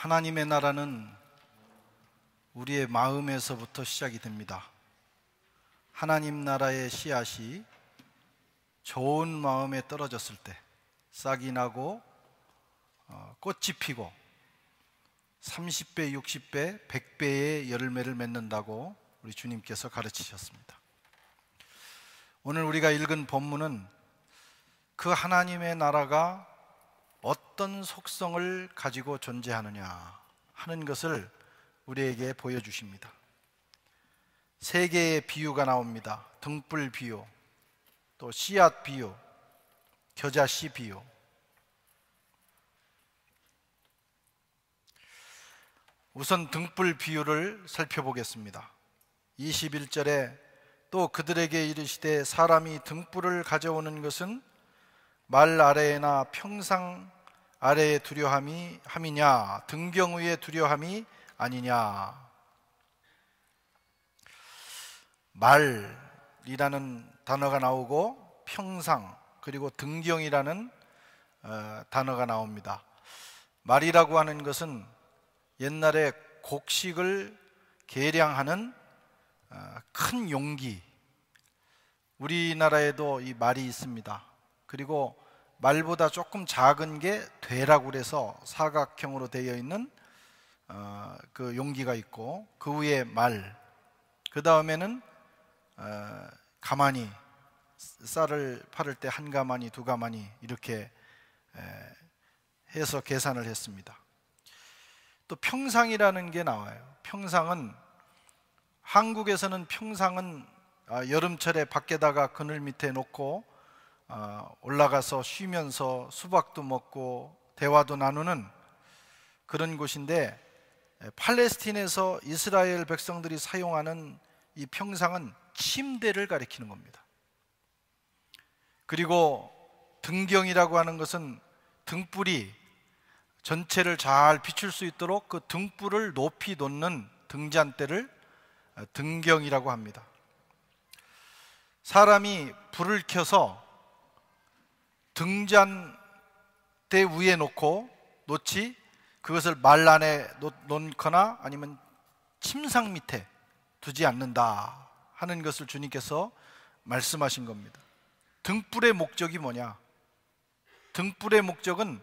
하나님의 나라는 우리의 마음에서부터 시작이 됩니다. 하나님 나라의 씨앗이 좋은 마음에 떨어졌을 때 싹이 나고 꽃이 피고 30배, 60배, 100배의 열매를 맺는다고 우리 주님께서 가르치셨습니다. 오늘 우리가 읽은 본문은 그 하나님의 나라가 어떤 속성을 가지고 존재하느냐 하는 것을 우리에게 보여주십니다. 세 개의 비유가 나옵니다. 등불 비유, 또 씨앗 비유, 겨자씨 비유. 우선 등불 비유를 살펴보겠습니다. 21절에 또 그들에게 이르시되 사람이 등불을 가져오는 것은 말 아래에나 평상 아래에 두려함이냐 등경 위에 두려함이 아니냐. 말이라는 단어가 나오고 평상 그리고 등경이라는 단어가 나옵니다. 말이라고 하는 것은 옛날에 곡식을 계량하는 큰 용기, 우리나라에도 이 말이 있습니다. 그리고 말보다 조금 작은 게 되라고 그래서 사각형으로 되어 있는 그 용기가 있고, 그 위에 말, 그 다음에는 가마니, 쌀을 팔을 때 한 가마니 두 가마니 이렇게 해서 계산을 했습니다. 또 평상이라는 게 나와요. 평상은, 한국에서는 평상은 여름철에 밖에다가 그늘 밑에 놓고 올라가서 쉬면서 수박도 먹고 대화도 나누는 그런 곳인데, 팔레스틴에서 이스라엘 백성들이 사용하는 이 평상은 침대를 가리키는 겁니다. 그리고 등경이라고 하는 것은 등불이 전체를 잘 비출 수 있도록 그 등불을 높이 놓는 등잔대를 등경이라고 합니다. 사람이 불을 켜서 등잔대 위에 놓지 그것을 말 안에 놓거나 아니면 침상 밑에 두지 않는다 하는 것을 주님께서 말씀하신 겁니다. 등불의 목적이 뭐냐? 등불의 목적은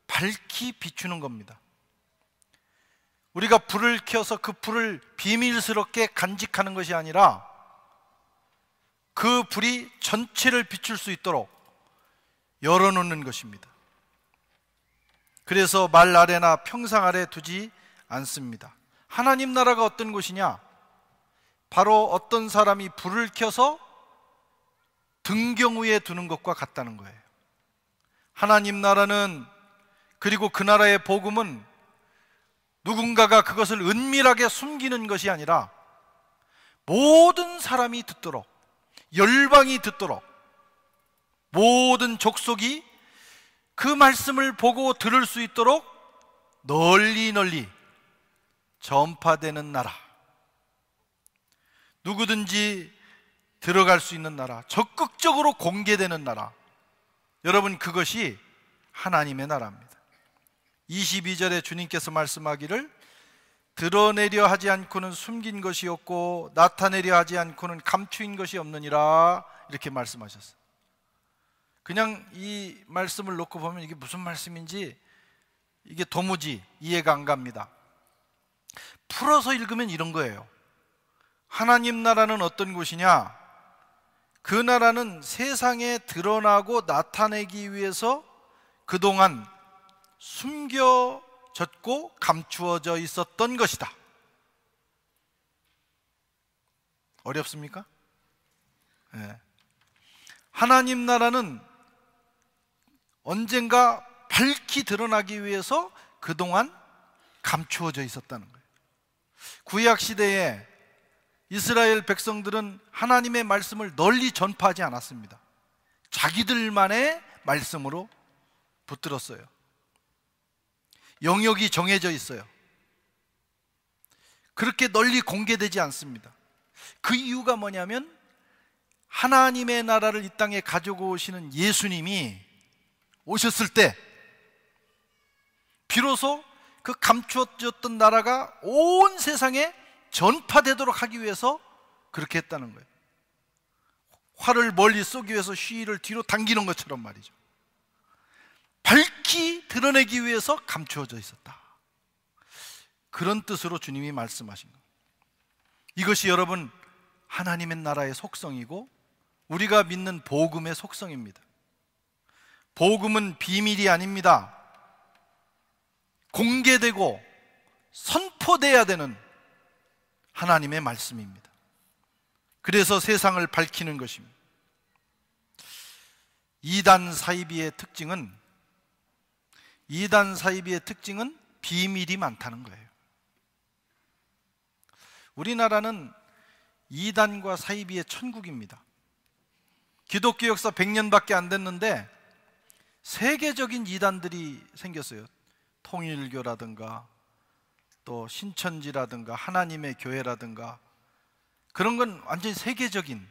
밝히 비추는 겁니다. 우리가 불을 켜서 그 불을 비밀스럽게 간직하는 것이 아니라 그 불이 전체를 비출 수 있도록 열어놓는 것입니다. 그래서 말 아래나 평상 아래 두지 않습니다. 하나님 나라가 어떤 곳이냐? 바로 어떤 사람이 불을 켜서 등경 위에 두는 것과 같다는 거예요. 하나님 나라는, 그리고 그 나라의 복음은 누군가가 그것을 은밀하게 숨기는 것이 아니라 모든 사람이 듣도록, 열방이 듣도록, 모든 족속이 그 말씀을 보고 들을 수 있도록 널리 전파되는 나라, 누구든지 들어갈 수 있는 나라, 적극적으로 공개되는 나라. 여러분, 그것이 하나님의 나라입니다. 22절에 주님께서 말씀하기를 드러내려 하지 않고는 숨긴 것이 없고 나타내려 하지 않고는 감추인 것이 없느니라, 이렇게 말씀하셨어요. 그냥 이 말씀을 놓고 보면 이게 무슨 말씀인지 이게 도무지 이해가 안 갑니다. 풀어서 읽으면 이런 거예요. 하나님 나라는 어떤 곳이냐? 그 나라는 세상에 드러나고 나타내기 위해서 그동안 숨겨졌고 감추어져 있었던 것이다. 어렵습니까? 네. 하나님 나라는 언젠가 밝히 드러나기 위해서 그동안 감추어져 있었다는 거예요. 구약 시대에 이스라엘 백성들은 하나님의 말씀을 널리 전파하지 않았습니다. 자기들만의 말씀으로 붙들었어요. 영역이 정해져 있어요. 그렇게 널리 공개되지 않습니다. 그 이유가 뭐냐면 하나님의 나라를 이 땅에 가지고 오시는 예수님이 오셨을 때 비로소 그 감추어졌던 나라가 온 세상에 전파되도록 하기 위해서 그렇게 했다는 거예요. 활을 멀리 쏘기 위해서 시위를 뒤로 당기는 것처럼 말이죠. 밝히 드러내기 위해서 감추어져 있었다. 그런 뜻으로 주님이 말씀하신 겁니다. 이것이 여러분 하나님의 나라의 속성이고 우리가 믿는 복음의 속성입니다. 복음은 비밀이 아닙니다. 공개되고 선포돼야 되는 하나님의 말씀입니다. 그래서 세상을 밝히는 것입니다. 이단 사이비의 특징은 비밀이 많다는 거예요. 우리나라는 이단과 사이비의 천국입니다. 기독교 역사 100년밖에 안 됐는데 세계적인 이단들이 생겼어요. 통일교라든가 또 신천지라든가 하나님의 교회라든가 그런 건 완전히 세계적인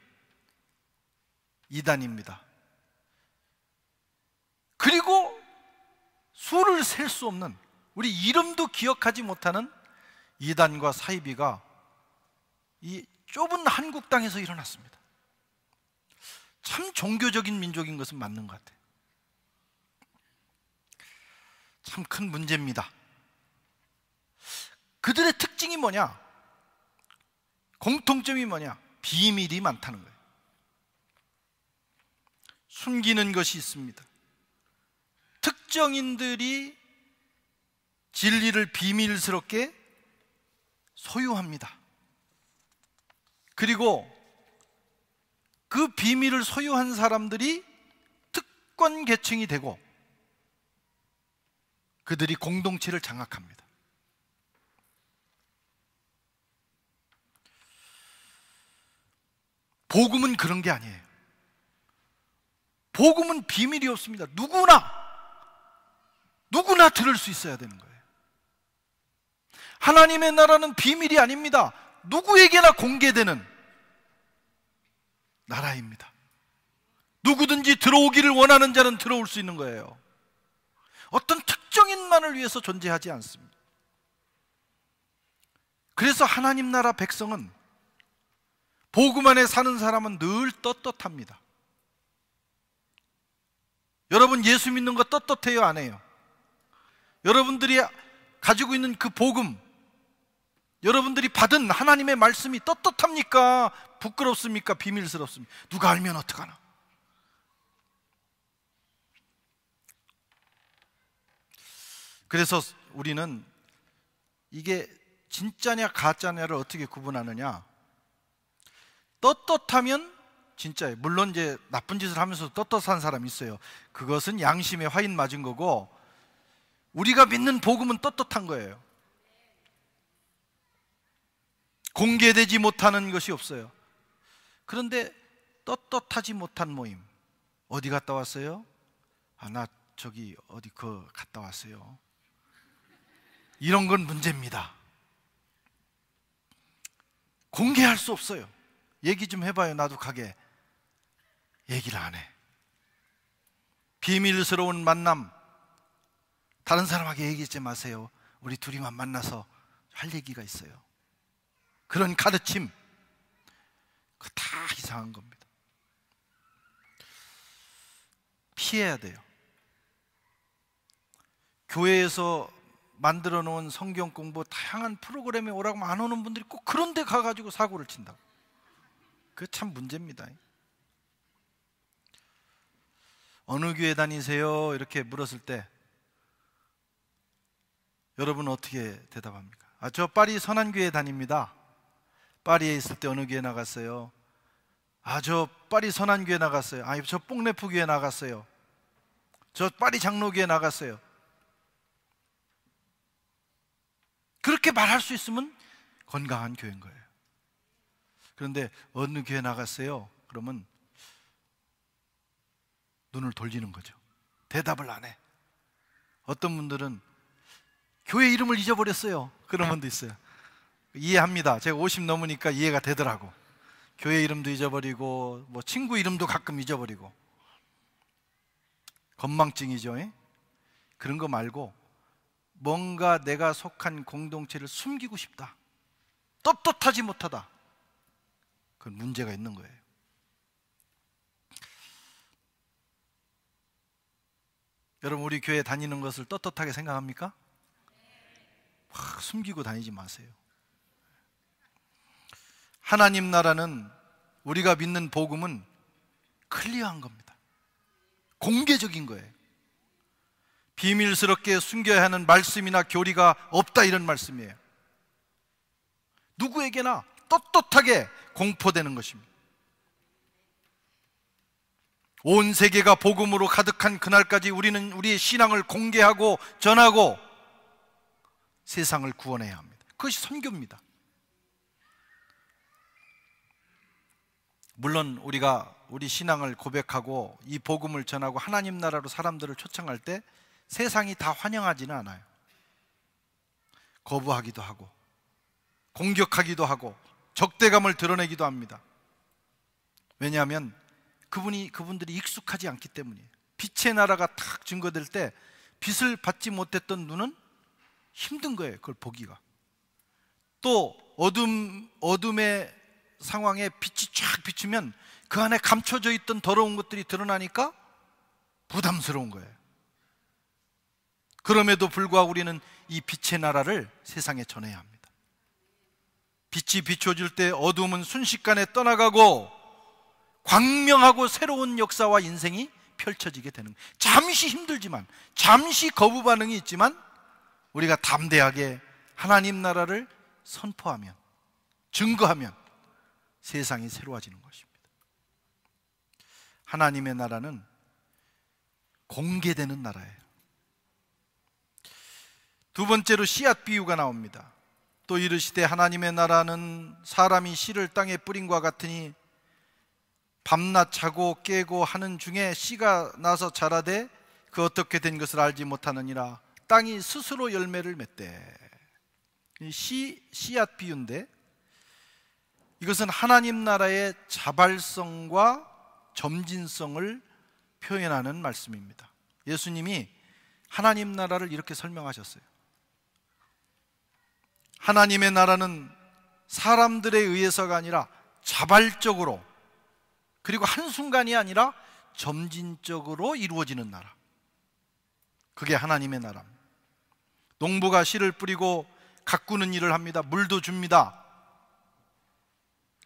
이단입니다. 그리고 수를 셀 수 없는, 우리 이름도 기억하지 못하는 이단과 사이비가 이 좁은 한국 땅에서 일어났습니다. 참 종교적인 민족인 것은 맞는 것 같아요. 참 큰 문제입니다. 그들의 특징이 뭐냐? 공통점이 뭐냐? 비밀이 많다는 거예요. 숨기는 것이 있습니다. 특정인들이 진리를 비밀스럽게 소유합니다. 그리고 그 비밀을 소유한 사람들이 특권 계층이 되고 그들이 공동체를 장악합니다. 복음은 그런 게 아니에요. 복음은 비밀이 없습니다. 누구나 들을 수 있어야 되는 거예요. 하나님의 나라는 비밀이 아닙니다. 누구에게나 공개되는 나라입니다. 누구든지 들어오기를 원하는 자는 들어올 수 있는 거예요. 어떤 특정인만을 위해서 존재하지 않습니다. 그래서 하나님 나라 백성은, 복음 안에 사는 사람은 늘 떳떳합니다. 여러분 예수 믿는 거 떳떳해요, 안 해요? 여러분들이 가지고 있는 그 복음, 여러분들이 받은 하나님의 말씀이 떳떳합니까? 부끄럽습니까? 비밀스럽습니까? 누가 알면 어떡하나? 그래서 우리는 이게 진짜냐 가짜냐를 어떻게 구분하느냐? 떳떳하면 진짜예요. 물론 이제 나쁜 짓을 하면서 떳떳한 사람이 있어요. 그것은 양심에 화인 맞은 거고, 우리가 믿는 복음은 떳떳한 거예요. 공개되지 못하는 것이 없어요. 그런데 떳떳하지 못한 모임, 어디 갔다 왔어요? 나 저기 어디 갔다 왔어요. 이런 건 문제입니다. 공개할 수 없어요. 얘기 좀 해봐요. 나도 가게. 얘기를 안 해. 비밀스러운 만남, 다른 사람에게 얘기하지 마세요. 우리 둘이만 만나서 할 얘기가 있어요. 그런 가르침, 그거 다 이상한 겁니다. 피해야 돼요. 교회에서 만들어 놓은 성경 공부 다양한 프로그램에 오라고 하면 안 오는 분들이 꼭 그런 데 가가지고 사고를 친다고. 그게 참 문제입니다. 어느 교회 다니세요? 이렇게 물었을 때 여러분은 어떻게 대답합니까? 저 파리 선한교회 다닙니다. 파리에 있을 때 어느 교회 나갔어요? 저 파리 선한교회 나갔어요. 저 뽕레프 교회 나갔어요. 저 파리 장로교회 나갔어요. 그렇게 말할 수 있으면 건강한 교회인 거예요. 그런데 어느 교회 나갔어요? 그러면 눈을 돌리는 거죠. 대답을 안 해. 어떤 분들은 교회 이름을 잊어버렸어요. 그런 분도 있어요. 이해합니다. 제가 50 넘으니까 이해가 되더라고. 교회 이름도 잊어버리고 뭐 친구 이름도 가끔 잊어버리고. 건망증이죠. 그런 거 말고 뭔가 내가 속한 공동체를 숨기고 싶다, 떳떳하지 못하다, 그건 문제가 있는 거예요. 여러분, 우리 교회 다니는 것을 떳떳하게 생각합니까? 숨기고 다니지 마세요. 하나님 나라는, 우리가 믿는 복음은 클리어한 겁니다. 공개적인 거예요. 비밀스럽게 숨겨야 하는 말씀이나 교리가 없다, 이런 말씀이에요. 누구에게나 떳떳하게 공포되는 것입니다. 온 세계가 복음으로 가득한 그날까지 우리는 우리의 신앙을 공개하고 전하고 세상을 구원해야 합니다. 그것이 선교입니다. 물론 우리가 우리 신앙을 고백하고 이 복음을 전하고 하나님 나라로 사람들을 초청할 때 세상이 다 환영하지는 않아요. 거부하기도 하고 공격하기도 하고 적대감을 드러내기도 합니다. 왜냐하면 그분들이 익숙하지 않기 때문이에요. 빛의 나라가 탁 증거될 때 빛을 받지 못했던 눈은 힘든 거예요, 그걸 보기가. 또 어둠의 상황에 빛이 쫙 비추면 그 안에 감춰져 있던 더러운 것들이 드러나니까 부담스러운 거예요. 그럼에도 불구하고 우리는 이 빛의 나라를 세상에 전해야 합니다. 빛이 비춰질 때 어둠은 순식간에 떠나가고 광명하고 새로운 역사와 인생이 펼쳐지게 되는 거예요. 잠시 힘들지만, 잠시 거부 반응이 있지만 우리가 담대하게 하나님 나라를 선포하면, 증거하면 세상이 새로워지는 것입니다. 하나님의 나라는 공개되는 나라예요. 두 번째로 씨앗 비유가 나옵니다. 또 이르시되 하나님의 나라는 사람이 씨를 땅에 뿌린과 같으니 밤낮 자고 깨고 하는 중에 씨가 나서 자라되 그 어떻게 된 것을 알지 못하느니라. 땅이 스스로 열매를 맺되. 씨앗 비유인데 이것은 하나님 나라의 자발성과 점진성을 표현하는 말씀입니다. 예수님이 하나님 나라를 이렇게 설명하셨어요. 하나님의 나라는 사람들에 의해서가 아니라 자발적으로, 그리고 한순간이 아니라 점진적으로 이루어지는 나라, 그게 하나님의 나라입니다. 농부가 씨를 뿌리고 가꾸는 일을 합니다. 물도 줍니다.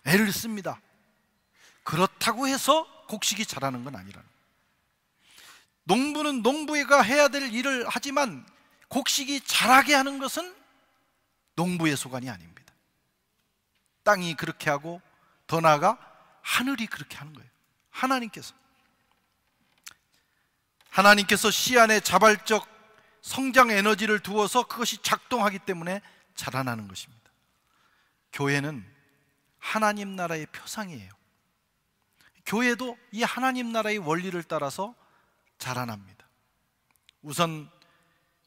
애를 씁니다. 그렇다고 해서 곡식이 자라는 건 아니라는 거예요. 농부는 농부가 해야 될 일을 하지만 곡식이 자라게 하는 것은 농부의 소관이 아닙니다. 땅이 그렇게 하고 더 나아가 하늘이 그렇게 하는 거예요. 하나님께서 씨 안에 자발적 성장 에너지를 두어서 그것이 작동하기 때문에 자라나는 것입니다. 교회는 하나님 나라의 표상이에요. 교회도 이 하나님 나라의 원리를 따라서 자라납니다. 우선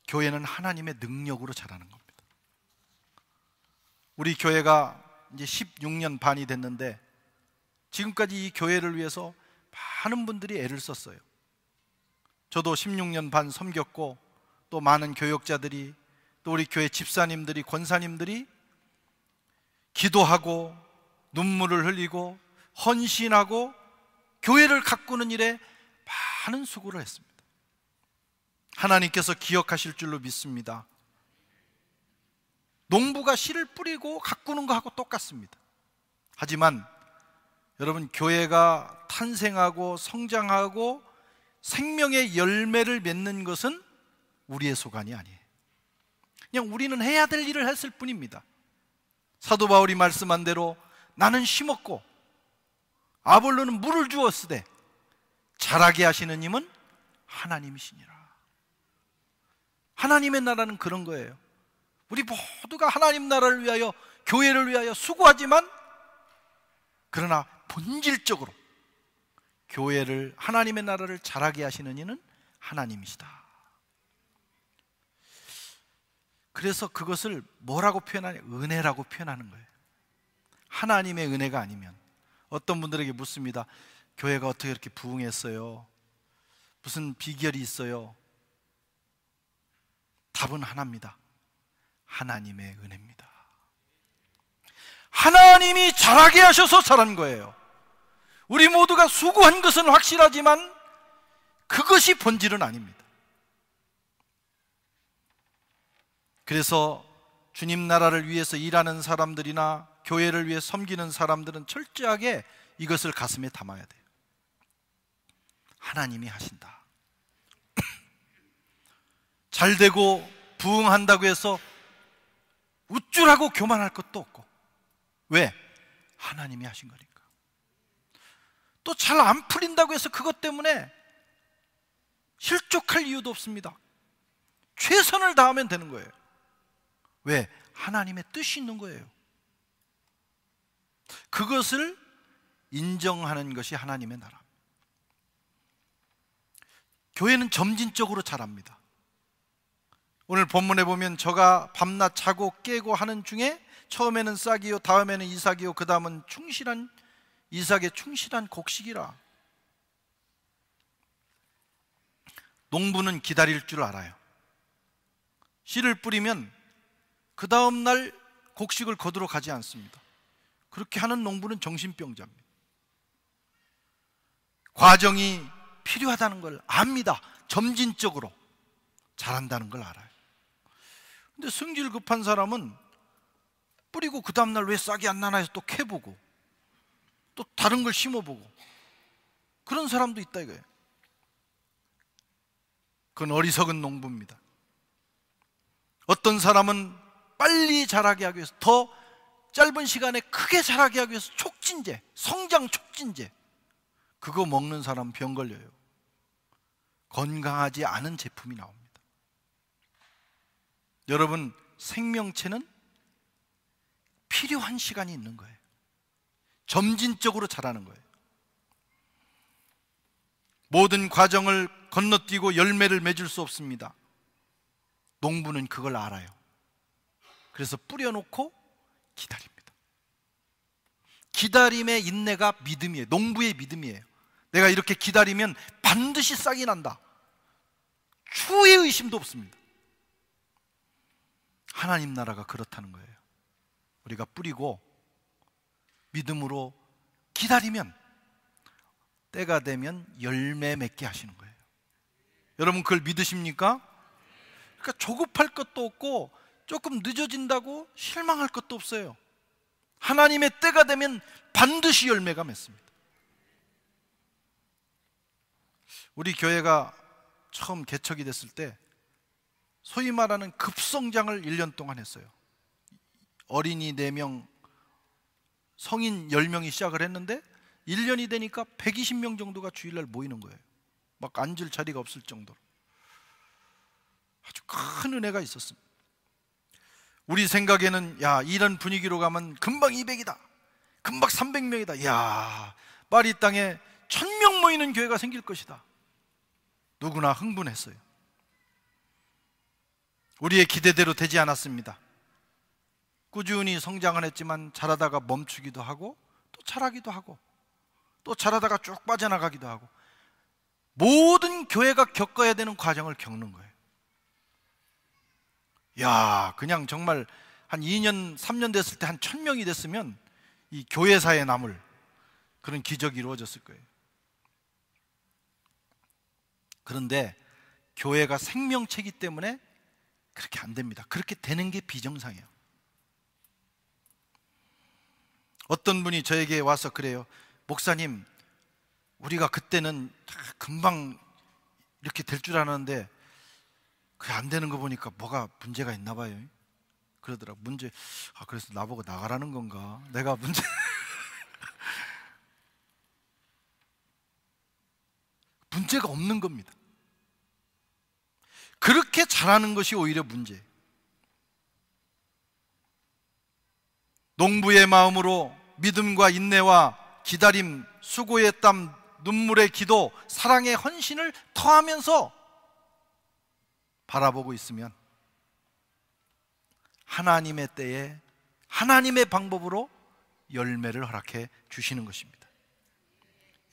교회는 하나님의 능력으로 자라는 겁니다. 우리 교회가 이제 16년 반이 됐는데 지금까지 이 교회를 위해서 많은 분들이 애를 썼어요. 저도 16년 반 섬겼고, 또 많은 교역자들이, 또 우리 교회 집사님들이, 권사님들이 기도하고 눈물을 흘리고 헌신하고 교회를 가꾸는 일에 많은 수고를 했습니다. 하나님께서 기억하실 줄로 믿습니다. 농부가 씨를 뿌리고 가꾸는 거하고 똑같습니다. 하지만 여러분, 교회가 탄생하고 성장하고 생명의 열매를 맺는 것은 우리의 소관이 아니에요. 그냥 우리는 해야 될 일을 했을 뿐입니다. 사도 바울이 말씀한 대로 나는 심었고 아볼로는 물을 주었으되 자라게 하시는 님은 하나님이시니라. 하나님의 나라는 그런 거예요. 우리 모두가 하나님 나라를 위하여, 교회를 위하여 수고하지만, 그러나 본질적으로 교회를, 하나님의 나라를 자라게 하시는 이는 하나님이시다. 그래서 그것을 뭐라고 표현하냐? 은혜라고 표현하는 거예요. 하나님의 은혜가 아니면, 어떤 분들에게 묻습니다. 교회가 어떻게 이렇게 부흥했어요? 무슨 비결이 있어요? 답은 하나입니다. 하나님의 은혜입니다. 하나님이 잘하게 하셔서 잘한 거예요. 우리 모두가 수고한 것은 확실하지만 그것이 본질은 아닙니다. 그래서 주님 나라를 위해서 일하는 사람들이나 교회를 위해 섬기는 사람들은 철저하게 이것을 가슴에 담아야 돼요. 하나님이 하신다. 잘 되고 부흥한다고 해서 우쭐하고 교만할 것도 없고. 왜? 하나님이 하신 거니까. 또 잘 안 풀린다고 해서 그것 때문에 실족할 이유도 없습니다. 최선을 다하면 되는 거예요. 왜? 하나님의 뜻이 있는 거예요. 그것을 인정하는 것이 하나님의 나라. 교회는 점진적으로 자랍니다. 오늘 본문에 보면 저가 밤낮 자고 깨고 하는 중에 처음에는 싹이요, 다음에는 이삭이요, 그 다음은 충실한 이삭의 충실한 곡식이라. 농부는 기다릴 줄 알아요. 씨를 뿌리면 그 다음 날 곡식을 거두러 가지 않습니다. 그렇게 하는 농부는 정신병자입니다. 과정이 필요하다는 걸 압니다. 점진적으로 잘한다는 걸 알아요. 근데 성질 급한 사람은 뿌리고 그 다음 날 왜 싹이 안 나나 해서 또 캐보고 또 다른 걸 심어보고 그런 사람도 있다 이거예요. 그건 어리석은 농부입니다. 어떤 사람은 빨리 자라게 하기 위해서, 더 짧은 시간에 크게 자라게 하기 위해서 촉진제, 성장 촉진제, 그거 먹는 사람 병 걸려요. 건강하지 않은 제품이 나옵니다. 여러분, 생명체는 필요한 시간이 있는 거예요. 점진적으로 자라는 거예요. 모든 과정을 건너뛰고 열매를 맺을 수 없습니다. 농부는 그걸 알아요. 그래서 뿌려놓고 기다립니다. 기다림의 인내가 믿음이에요. 농부의 믿음이에요. 내가 이렇게 기다리면 반드시 싹이 난다. 추의 의심도 없습니다. 하나님 나라가 그렇다는 거예요. 우리가 뿌리고 믿음으로 기다리면 때가 되면 열매 맺게 하시는 거예요. 여러분 그걸 믿으십니까? 그러니까 조급할 것도 없고 조금 늦어진다고 실망할 것도 없어요. 하나님의 때가 되면 반드시 열매가 맺습니다. 우리 교회가 처음 개척이 됐을 때 소위 말하는 급성장을 1년 동안 했어요. 어린이 4명, 성인 10명이 시작을 했는데 1년이 되니까 120명 정도가 주일날 모이는 거예요. 막 앉을 자리가 없을 정도로. 아주 큰 은혜가 있었습니다. 우리 생각에는 야, 이런 분위기로 가면 금방 200이다, 금방 300명이다, 야, 파리 땅에 1000명 모이는 교회가 생길 것이다. 누구나 흥분했어요. 우리의 기대대로 되지 않았습니다. 꾸준히 성장은 했지만 자라다가 멈추기도 하고 또 자라기도 하고 또 자라다가 쭉 빠져나가기도 하고, 모든 교회가 겪어야 되는 과정을 겪는 거예요. 야, 그냥 정말 한 2년, 3년 됐을 때 한 1000명이 됐으면 이 교회사에 남을 그런 기적이 이루어졌을 거예요. 그런데 교회가 생명체이기 때문에 그렇게 안 됩니다. 그렇게 되는 게 비정상이에요. 어떤 분이 저에게 와서 그래요. 목사님, 우리가 그때는 금방 이렇게 될 줄 알았는데 그게 안 되는 거 보니까 뭐가 문제가 있나 봐요. 그러더라고. 그래서 나보고 나가라는 건가? 내가 문제 문제가 없는 겁니다. 그렇게 잘하는 것이 오히려 문제예요. 농부의 마음으로 믿음과 인내와 기다림, 수고의 땀, 눈물의 기도, 사랑의 헌신을 더하면서 바라보고 있으면 하나님의 때에 하나님의 방법으로 열매를 허락해 주시는 것입니다.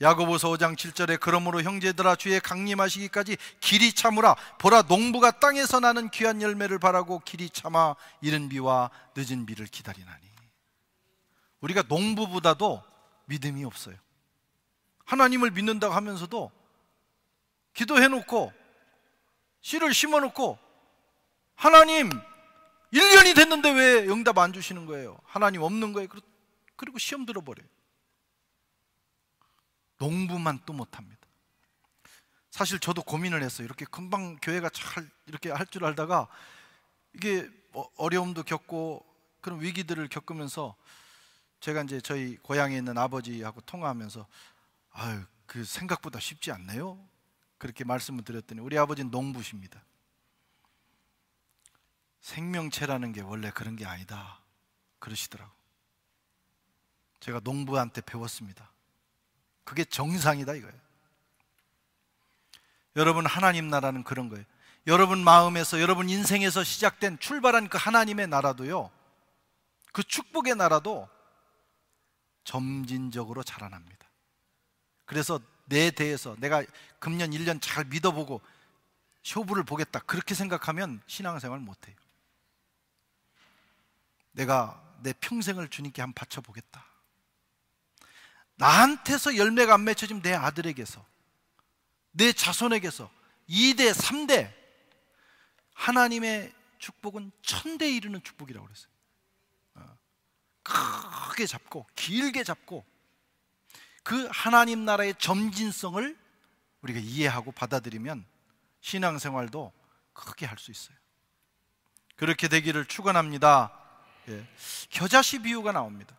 야고보서 5장 7절에 그러므로 형제들아 주의 강림하시기까지 길이 참으라. 보라 농부가 땅에서 나는 귀한 열매를 바라고 길이 참아 이른 비와 늦은 비를 기다리나니. 우리가 농부보다도 믿음이 없어요. 하나님을 믿는다고 하면서도 기도해놓고 씨를 심어놓고 하나님 1년이 됐는데 왜 응답 안 주시는 거예요? 하나님 없는 거예요. 그리고 시험 들어버려요. 농부만 또 못합니다. 사실 저도 고민을 했어요. 이렇게 금방 교회가 잘 이렇게 할 줄 알다가 이게 어려움도 겪고 그런 위기들을 겪으면서 제가 이제 저희 고향에 있는 아버지하고 통화하면서 아유, 그 생각보다 쉽지 않네요. 그렇게 말씀을 드렸더니 우리 아버지는 농부십니다. 생명체라는 게 원래 그런 게 아니다 그러시더라고. 제가 농부한테 배웠습니다. 그게 정상이다 이거예요. 여러분, 하나님 나라는 그런 거예요. 여러분 마음에서, 여러분 인생에서 시작된 출발한 그 하나님의 나라도요, 그 축복의 나라도 점진적으로 자라납니다. 그래서 내 대해서 내가 금년 1년 잘 믿어보고 쇼부를 보겠다 그렇게 생각하면 신앙생활 못해요. 내가 내 평생을 주님께 한번 바쳐보겠다. 나한테서 열매가 안 맺혀지면 내 아들에게서, 내 자손에게서 2대, 3대 하나님의 축복은 1000대 이르는 축복이라고 그랬어요. 크게 잡고 길게 잡고 그 하나님 나라의 점진성을 우리가 이해하고 받아들이면 신앙생활도 크게 할 수 있어요. 그렇게 되기를 축원합니다. 겨자씨 비유가 나옵니다.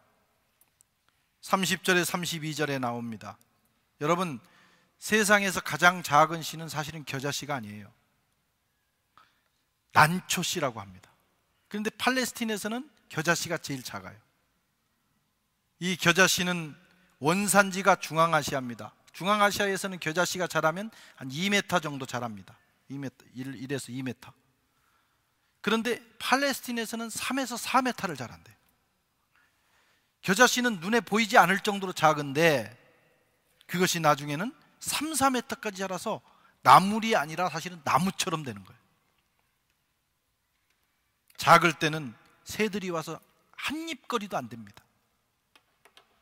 30절에 32절에 나옵니다. 여러분, 세상에서 가장 작은 씨는 사실은 겨자씨가 아니에요. 난초씨라고 합니다. 그런데 팔레스틴에서는 겨자씨가 제일 작아요. 이 겨자씨는 원산지가 중앙아시아입니다. 중앙아시아에서는 겨자씨가 자라면 한 2m 정도 자랍니다. 1에서 2m. 그런데 팔레스틴에서는 3에서 4m를 자란대요. 겨자씨는 눈에 보이지 않을 정도로 작은데 그것이 나중에는 3, 4m까지 자라서 나물이 아니라 사실은 나무처럼 되는 거예요. 작을 때는 새들이 와서 한 입거리도 안 됩니다.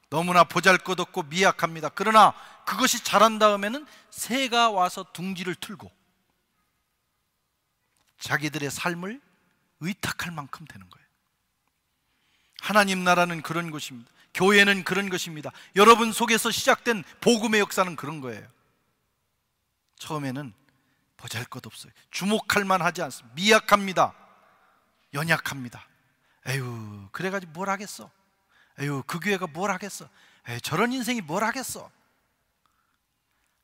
너무나 보잘것없고 미약합니다. 그러나 그것이 자란 다음에는 새가 와서 둥지를 틀고 자기들의 삶을 의탁할 만큼 되는 거예요. 하나님 나라는 그런 것입니다. 교회는 그런 것입니다. 여러분 속에서 시작된 복음의 역사는 그런 거예요. 처음에는 보잘것없어요. 주목할 만하지 않습니다. 미약합니다. 연약합니다. 에휴, 그래가지고 뭘 하겠어. 에휴, 그 교회가 뭘 하겠어. 에휴, 저런 인생이 뭘 하겠어.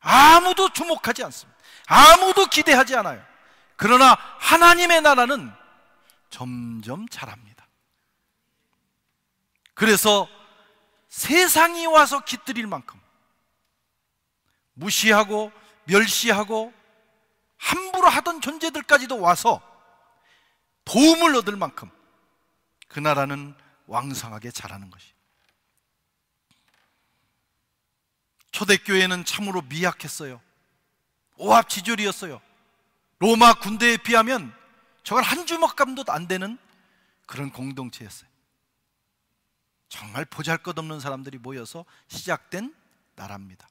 아무도 주목하지 않습니다. 아무도 기대하지 않아요. 그러나 하나님의 나라는 점점 자랍니다. 그래서 세상이 와서 깃들일 만큼 무시하고 멸시하고 함부로 하던 존재들까지도 와서 도움을 얻을 만큼 그 나라는 왕성하게 자라는 것이. 초대교회는 참으로 미약했어요. 오합지졸이었어요. 로마 군대에 비하면 저건 한 주먹감도 안 되는 그런 공동체였어요. 정말 보잘것없는 사람들이 모여서 시작된 나라입니다.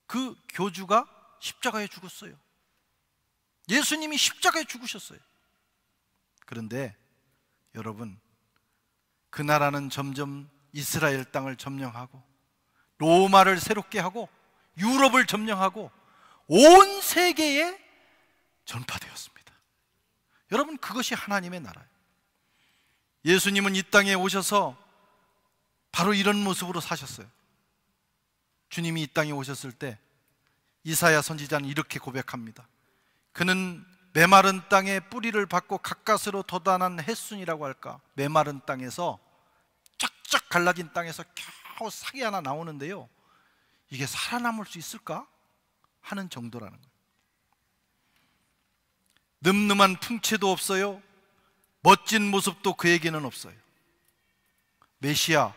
그 교주가 십자가에 죽었어요. 예수님이 십자가에 죽으셨어요. 그런데 여러분, 그 나라는 점점 이스라엘 땅을 점령하고 로마를 새롭게 하고 유럽을 점령하고 온 세계에 전파되었습니다. 여러분, 그것이 하나님의 나라예요. 예수님은 이 땅에 오셔서 바로 이런 모습으로 사셨어요. 주님이 이 땅에 오셨을 때 이사야 선지자는 이렇게 고백합니다. 그는 메마른 땅에 뿌리를 받고 가까스로 돋아난 햇순이라고 할까, 메마른 땅에서 쫙쫙 갈라진 땅에서 겨우 싹이 하나 나오는데요, 이게 살아남을 수 있을까 하는 정도라는 거예요. 늠름한 풍채도 없어요. 멋진 모습도 그에게는 없어요. 메시아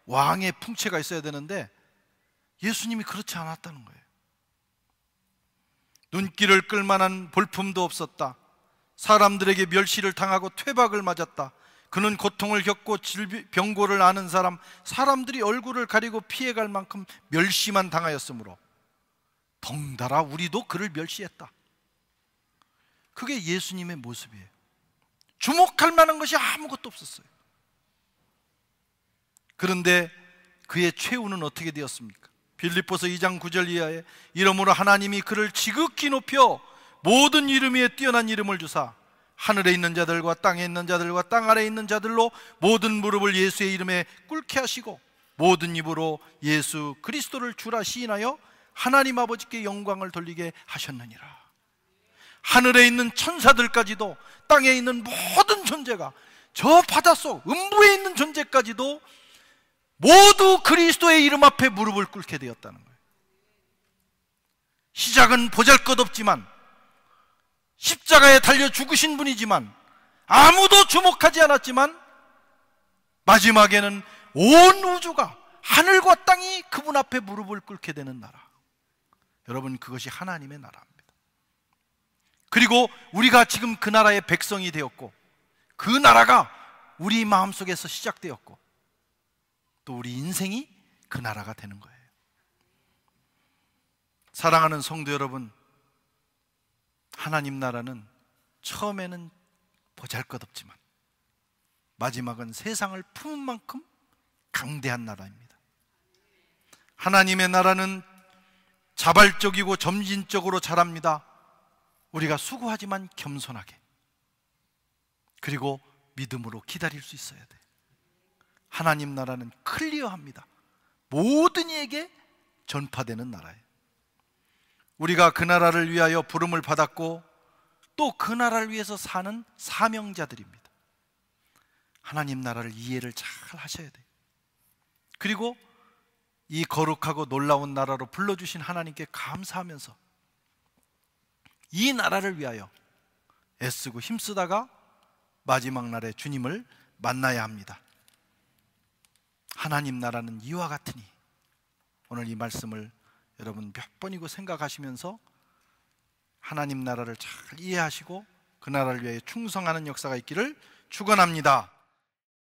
왕의 풍채가 있어야 되는데 예수님이 그렇지 않았다는 거예요. 눈길을 끌만한 볼품도 없었다. 사람들에게 멸시를 당하고 퇴박을 맞았다. 그는 고통을 겪고 병고를 앓은 사람, 사람들이 얼굴을 가리고 피해갈 만큼 멸시만 당하였으므로 덩달아 우리도 그를 멸시했다. 그게 예수님의 모습이에요. 주목할 만한 것이 아무것도 없었어요. 그런데 그의 최후는 어떻게 되었습니까? 빌립보서 2장 9절 이하에 이러므로 하나님이 그를 지극히 높여 모든 이름 위에 뛰어난 이름을 주사 하늘에 있는 자들과 땅에 있는 자들과 땅 아래에 있는 자들로 모든 무릎을 예수의 이름에 꿇게 하시고 모든 입으로 예수 그리스도를 주라 시인하여 하나님 아버지께 영광을 돌리게 하셨느니라. 하늘에 있는 천사들까지도, 땅에 있는 모든 존재가, 저 바닷속 음부에 있는 존재까지도 모두 그리스도의 이름 앞에 무릎을 꿇게 되었다는 거예요. 시작은 보잘것없지만, 십자가에 달려 죽으신 분이지만, 아무도 주목하지 않았지만 마지막에는 온 우주가, 하늘과 땅이 그분 앞에 무릎을 꿇게 되는 나라. 여러분, 그것이 하나님의 나라입니다. 그리고 우리가 지금 그 나라의 백성이 되었고, 그 나라가 우리 마음속에서 시작되었고, 또 우리 인생이 그 나라가 되는 거예요. 사랑하는 성도 여러분, 하나님 나라는 처음에는 보잘것없지만 마지막은 세상을 품은 만큼 강대한 나라입니다. 하나님의 나라는 자발적이고 점진적으로 자랍니다. 우리가 수고하지만 겸손하게, 그리고 믿음으로 기다릴 수 있어야 돼요. 하나님 나라는 클리어합니다. 모든 이에게 전파되는 나라예요. 우리가 그 나라를 위하여 부름을 받았고 또 그 나라를 위해서 사는 사명자들입니다. 하나님 나라를 이해를 잘 하셔야 돼요. 그리고 이 거룩하고 놀라운 나라로 불러주신 하나님께 감사하면서 이 나라를 위하여 애쓰고 힘쓰다가 마지막 날에 주님을 만나야 합니다. 하나님 나라는 이와 같으니, 오늘 이 말씀을 여러분 몇 번이고 생각하시면서 하나님 나라를 잘 이해하시고 그 나라를 위해 충성하는 역사가 있기를 축원합니다.